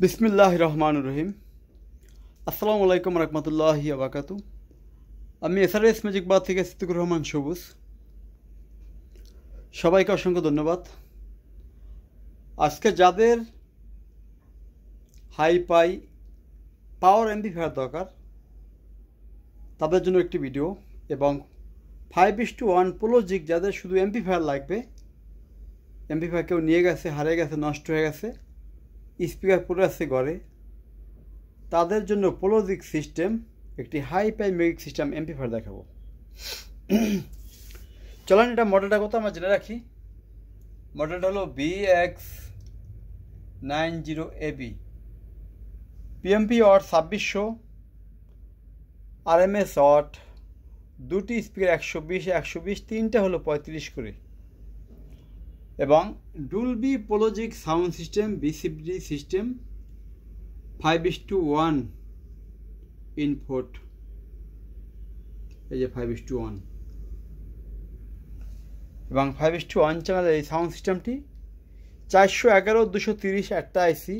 বিসমিল্লাহির রহমানির রহিম। আসসালামু আলাইকুম রহমতুল্লাহি ওয়া বারাকাতু। আমি এসআরএস ম্যাজিক বার থেকে সিদ্দিকুর রহমান সবুজ। সবাইকে অসংখ্য ধন্যবাদ। আজকে যাদের হাই পাওয়ার এমপ্লিফায়ার দরকার তাদের জন্য একটি ভিডিও, এবং 5:1 পোলোজিক যাদের শুধু এমপ্লিফায়ার লাগবে, এমপ্লিফায়ার কেউ নিয়ে গেছে, হারিয়ে গেছে, নষ্ট হয়ে গেছে, স্পিকার পড়ে আছে ঘরে, তাদের জন্য পোলোজিক সিস্টেম একটি হাই ম্যাজিক সিস্টেম এমপ্লিফায়ার দেখাবো। চলেন এটা মডেলটা কত আমরা জেনে রাখি। মডেলটা হলো BX90AB, PMP watt 2600, RMS watt, দুটি স্পিকার 120, তিনটা হলো 35 করে, এবং Dolby pro logic sound system BCD system 5:1 input. এই যে 5:1 এবং 5:1 চ্যানেলের এই সাউন্ড সিস্টেমটি 411-230 একটা আইসি,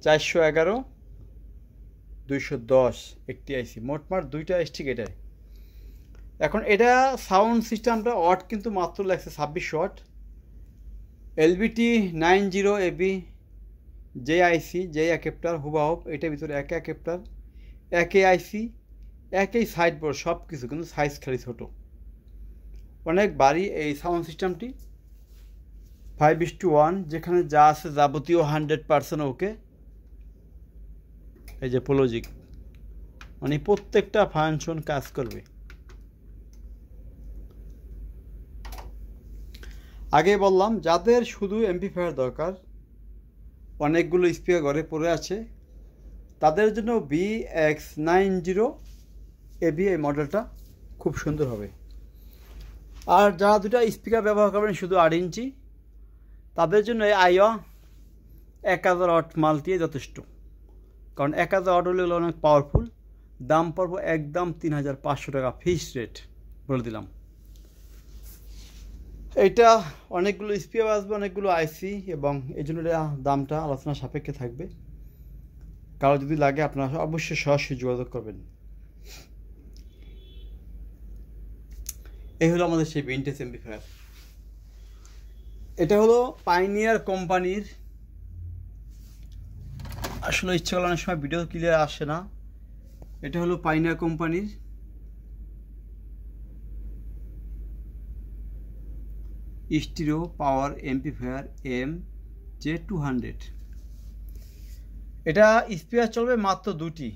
411-210 একটি আইসি, মোটমাট দুইটা স্টিক এটাই। এখন এটা সাউন্ড সিস্টেমটা ওয়াট কিন্তু মাত্র লাগছে 26 ওয়াট। LBT90AB যে আইসি, যে অ্যাডাপ্টার হুবাহুব এটার ভিতরে এক অ্যাডাপ্টার, একই আইসি, একই সাইড বোর্ড, সব কিছু, কিন্তু সাইজ খালি ছোটো, অনেক ভারী এই সাউন্ড সিস্টেমটি। 5:1 যেখানে যা আছে যাবতীয় 100% ওকে। এই যে পোলোজিক, মানে প্রত্যেকটা ফাংশন কাজ করবে। আগে বললাম যাদের শুধু এমপ্লিফায়ার দরকার, অনেকগুলো স্পিকার ঘরে পড়ে আছে, তাদের জন্য BX90AB এই মডেলটা খুব সুন্দর হবে। আর যারা দুটা স্পিকার ব্যবহার করবেন শুধু 8 ইঞ্চি, তাদের জন্য এই আইওয়া 1000 ওয়াট মাল্টি যথেষ্ট, কারণ 1000 ওয়াট হলে অনেক পাওয়ারফুল। দাম পড়ব একদম 3500 টাকা, ফিক্স রেট বলে দিলাম। এইটা অনেকগুলো স্পিকার আসবে, অনেকগুলো আইসি, এবং এই জন্য দামটা আলোচনা সাপেক্ষে থাকবে। কারো যদি লাগে আপনারা অবশ্যই সরাসরি যোগাযোগ করবেন। এই হলো আমাদের সেই ভিনটেজ এমপ্লিফায়ার। এটা হলো পাইনিয়ার কোম্পানির, আসলে ইচ্ছে করলে অনেক সময় ভিডিও ক্লিয়ার আসে না। এটা হলো পাইনিয়ার কোম্পানির স্টিরিও পাওয়ার এমপ্লিফায়ার MJ200। এটা স্পিকার চলবে মাত্র দুটি,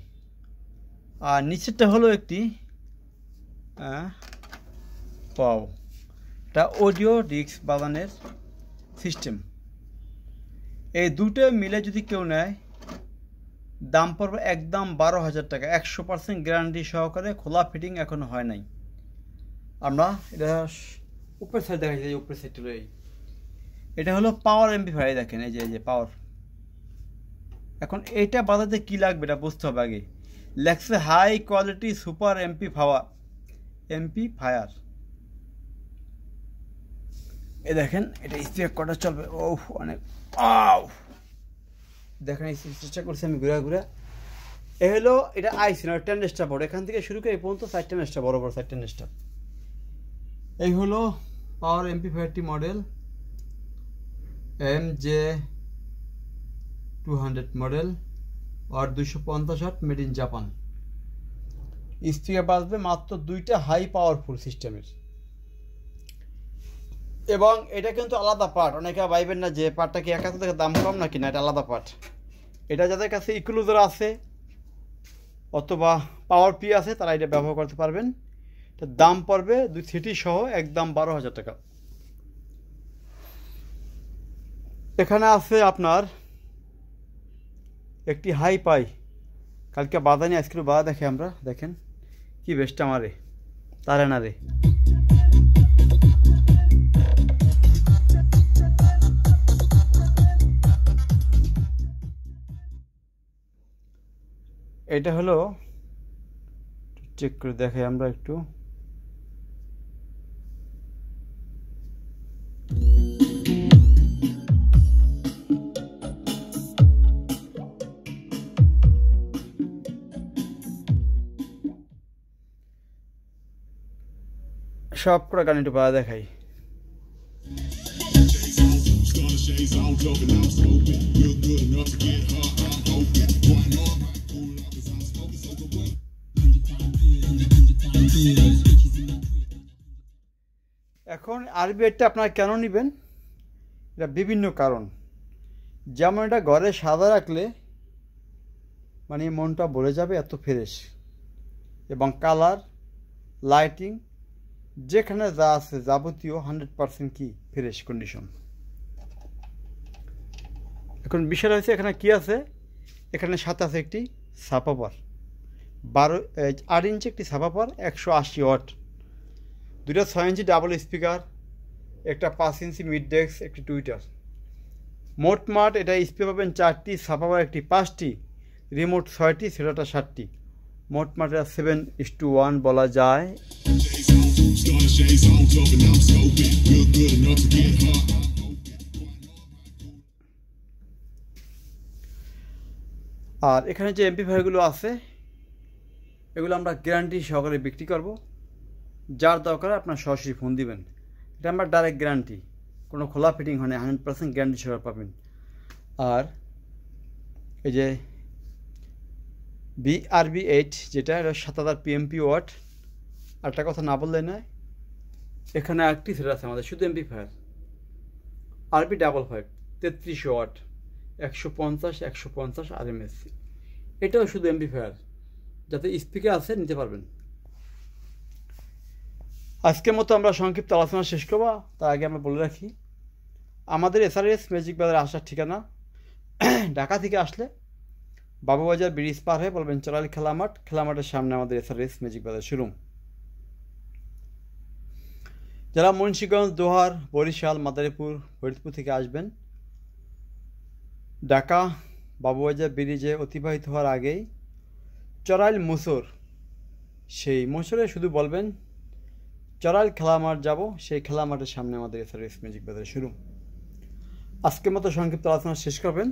আর নিচেরটা হলো একটি পাও, এটা অডিও ডিস্ক বাজানের সিস্টেম। এই দুটো মিলে যদি কেউ নেয় দাম পড়বে একদম 12,000 টাকা, 100% গ্যারান্টি সহকারে। খোলা ফিটিং এখনো হয় নাই। আমরা এটা উপরের সাইড দেখা যায়, উপরের সাইড হলো এটা হলো পাওয়ার এমপ্লিফায়ার। দেখেন এই যে পাওয়ার। এখন এইটা বাজাতে কি লাগবে এটা বুঝতে হবে আগে। লেখছে হাই কোয়ালিটি সুপার এমপ্লিফায়ার। এই দেখেন এটা স্পিকার কটা চলবে, ও অনেক দেখেন এই চেষ্টা করছি আমি ঘুরে ঘুরে। এ হলো এটা আইসি না, 10 স্টার বোর্ড, এখান থেকে শুরু করে এই পর্যন্ত 4 স্টার, বড় বড় 4 স্টার। এই হলো পাওয়ার এমপ্লিফায়ারটি মডেল MJ200 মডেল, আর 250 watt, made in Japan. Speaker বাজবে মাত্র দুইটা হাই পাওয়ারফুল সিস্টেমের, এবং এটা কিন্তু আলাদা পার্ট। অনেকে ভাইবেন না যে পার্টটা কি একা থেকে দাম কম নাকি, না, এটা আলাদা পার্ট। এটা যাদের কাছে ইকুলুজার আছে অথবা পাওয়ার পি আছে তারা এটা ব্যবহার করতে পারবেন। এটার দাম পড়বে 2 সিটি সহ একদম 12,000 টাকা। এখানে আছে আপনার একটি হাই পাই, কালকে বাধা নিয়ে আজকে বাধা দেখে আমরা, দেখেন কি বেস্টটা মারে, তারে না রে। এটা হলো চেক করে দেখাই আমরা একটু। সব করে গান একটু পাওয়া দেখাই। এখন আরবিআইটা আপনারা কেন নেবেন, এটা বিভিন্ন কারণ। যেমন এটা ঘরে সাদা রাখলে মানে মনটা ভরে যাবে, এত ফ্রেশ, এবং কালার, লাইটিং, যেখানে যা আছে যাবতীয় 100% কি ফ্রেশ কন্ডিশন। এখন বিষয়টা হচ্ছে এখানে কি আছে, এখানে সাথে আছে একটি সাপাপার 8 ইঞ্চি একটি সাপাপার 180 ওয়াট, দুইটা 6 ইঞ্চি ডাবল স্পিকার, একটা 5 ইঞ্চি মিড ডেস্ক, একটি টুইটার। মোটমাট এটা স্পিকার পাবেন 4টি, সাপাপার একটি 5টি, রিমোট 6টি, সেটাটা 7টি। মোটমাট এটা 7:1 বলা যায়। আর এখানে যে এমপ্লিফায়ারগুলো আছে এগুলো আমরা গ্যারান্টি সহকারে বিক্রি করব। যার দরকার আপনার সরাসরি ফোন দিবেন। এটা আমরা ডাইরেক্ট গ্যারান্টি, কোনো খোলা ফিটিং হয় না, 100% গ্যারান্টি সহকারে পাবেন। আর এই যে BRB8 যেটা, এটা 7000 PMP ওয়াট। আরেকটা কথা না বললে না, এখানে একটি সেট আছে আমাদের শুধু এমপ্লিফায়ার, RB55 3300 ওয়াট, 150 RMS। এটাও শুধু এমপ্লিফায়ার, যাতে স্পিকার আছে নিতে পারবেন। আজকের মতো আমরা সংক্ষিপ্ত আলোচনা শেষ করব। তার আগে আমরা বলে রাখি, আমাদের SRS ম্যাজিক বাজারে আসার ঠিকানা, ঢাকা থেকে আসলে বাবুবাজার ব্রিজ পার হয়ে বলবেন চরাল খেলা মাঠ, খেলা মাঠের সামনে আমাদের SRS ম্যাজিক বাজার শোরুম। যারা মুন্সিগঞ্জ, দোহার, বরিশাল, মাদারীপুর, ফরিদপুর থেকে আসবেন, ঢাকা বাবুবাজার ব্রিজে অতিবাহিত হওয়ার আগেই চরাইল মুসর, সেই মুসরে শুধু বলবেন চরাইল খেলা মাঠ যাব, সেই খেলা মাঠের সামনে আমাদের SRS ম্যাজিক বাজার শোরুম। আজকের মতো সংক্ষিপ্ত আলোচনা শেষ করবেন।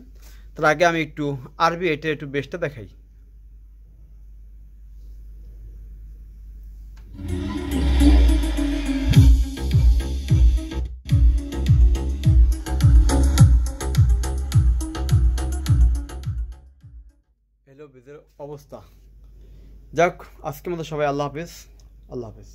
তার আগে আমি একটু RB8 একটু বেসটা দেখাই। হ্যালো বেজের অবস্থা। যাক, আজকের মতো সবাই আল্লাহ হাফেজ।